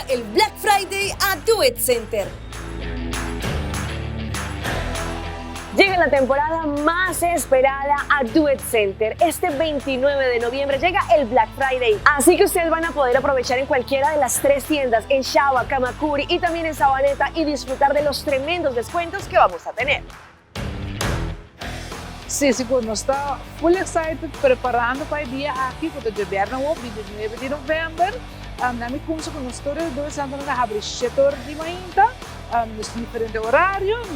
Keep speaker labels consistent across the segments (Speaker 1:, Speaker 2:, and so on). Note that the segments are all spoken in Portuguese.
Speaker 1: el Black Friday a Do It Center.
Speaker 2: Llega la temporada más esperada a Do It Center. Este 29 de noviembre llega el Black Friday. Así que ustedes van a poder aprovechar en cualquiera de las 3 tiendas, en Shaba, Kamakuri y también en Sabaneta, y disfrutar de los tremendos descuentos que vamos a tener.
Speaker 3: Sí, siguro, nós está full excited preparando para o dia aqui, quando o governo o 29 de novembro. Nami começou com nós todos dois Santa na abre 7 horas de manhã, nos diferentes horários.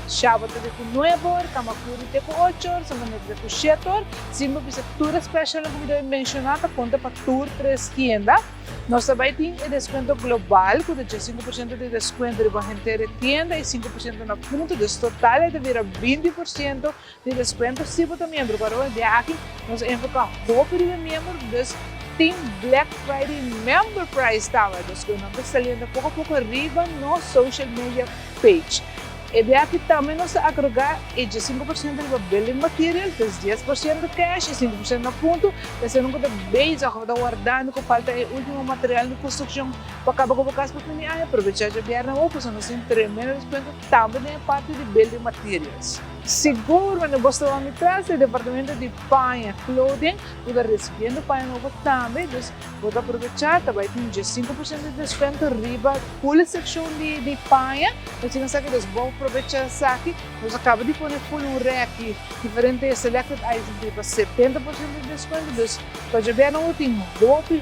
Speaker 3: Sábado de com 9 horas, Kamakuri de com 8 horas, semana de com 7 horas. Simba bisa tour special como eu mencionado, conta para tour 3 tiendas. Nós também temos desconto global, com 5% de desconto de a inteira tienda e 5% na ponto, dos total é de virar 20% de desconto se você é membro. Para o dia aqui, nós enfocamos o período de membro dos Team Black Friday Member Price estava, nós estamos saliendo pouco a pouco arriba no social media page. E de aqui também nós agregar 5% de building material, 10% de cash e 5% na ponto. Você nunca está bem, já está guardando, com falta o último material de construção para acabar com o caso para mim, aproveitar de viajar na outra, nós temos tremendo desconto também na parte de building materials. Seguro, quando você vai me trazer, o departamento de panha, clothing, você recebendo panha nova também, então você aproveitar, também tem 5% de desconto arriba, full section de panha, você não sabe que você vai aproveitar isso aqui, você acaba de pôr full rack, diferentes selected items, para 70% de desconto, então para já não tem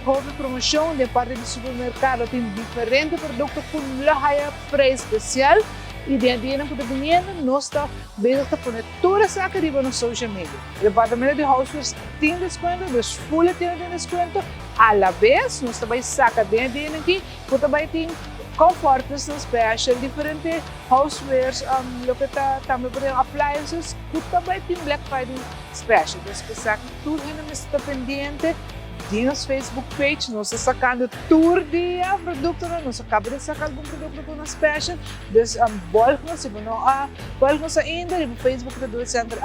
Speaker 3: hobby promoção, de parte do supermercado, tem diferentes produtos com higher price especial. E dentro do que nós estamos bem a pôr toda essa arriba no social media. O departamento de housewares tem desconto, os full tem desconto. À la vez, nós também saca dentro aqui, porque também tem confortos special, diferentes housewares, o que também por appliances, que também tem Black Friday special. Então, se saca tudo ainda está pendente. Nos Facebook page, nós estamos sacando tour de produto, nós acabamos de sacar algum produto com uma special. Então, bolsa, se não bolsa ainda, no Facebook do Do It Center,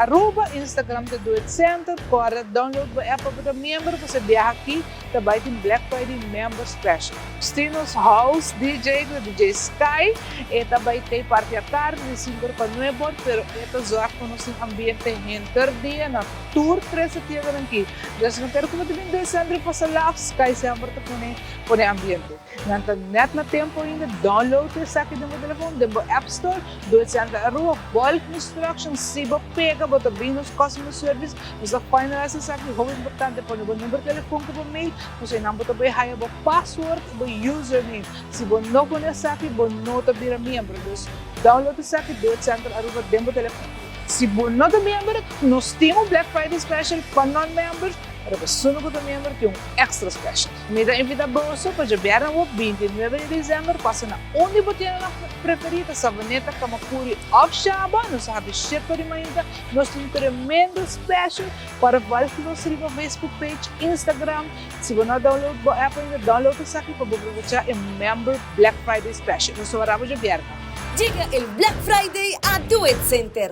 Speaker 3: Instagram do Do It Center, para download o app para membro, você viaja aqui, também tem Black Friday Member Special. Temos House DJ, do DJ Sky, e também tem parte à tarde, de 5 para 9 horas, mas esta zona com nosso ambiente interdia na tour 13 dias aqui. Então, não quero que você venha do Center para sa laps, kaya sempre ito po na ambiente. Net na tempo ainda, download sa akin ng telefone, debo App Store, Do It Center Aruba, bulk instructions, siba pega, bota Venus Customer Service, nasa finalize sa akin, how importante po, nebo number telefone ko po mail, kasi nambot ba haya ba password, ba username, sibo no ko na sa akin, bo no tabi na miyembro, download sa akin, Do It Center Aruba, debo telefone. Se você não é membro, nós temos Black Friday Special para non-members, para você não é membro, tem extra special. Me dá invita bolso para já o 29 de dezembro, passa na onde você tem a preferida, Sabaneta, Kamakuri, ou Shaba, nós sabemos 7 de manhã, nós temos tremendo special para vários que nós temos no Facebook page, Instagram. Se você não download o app ainda, download isso aqui para aproveitar o Member Black Friday Special. Nós vamos já
Speaker 1: Llega el Black Friday a Do It Center.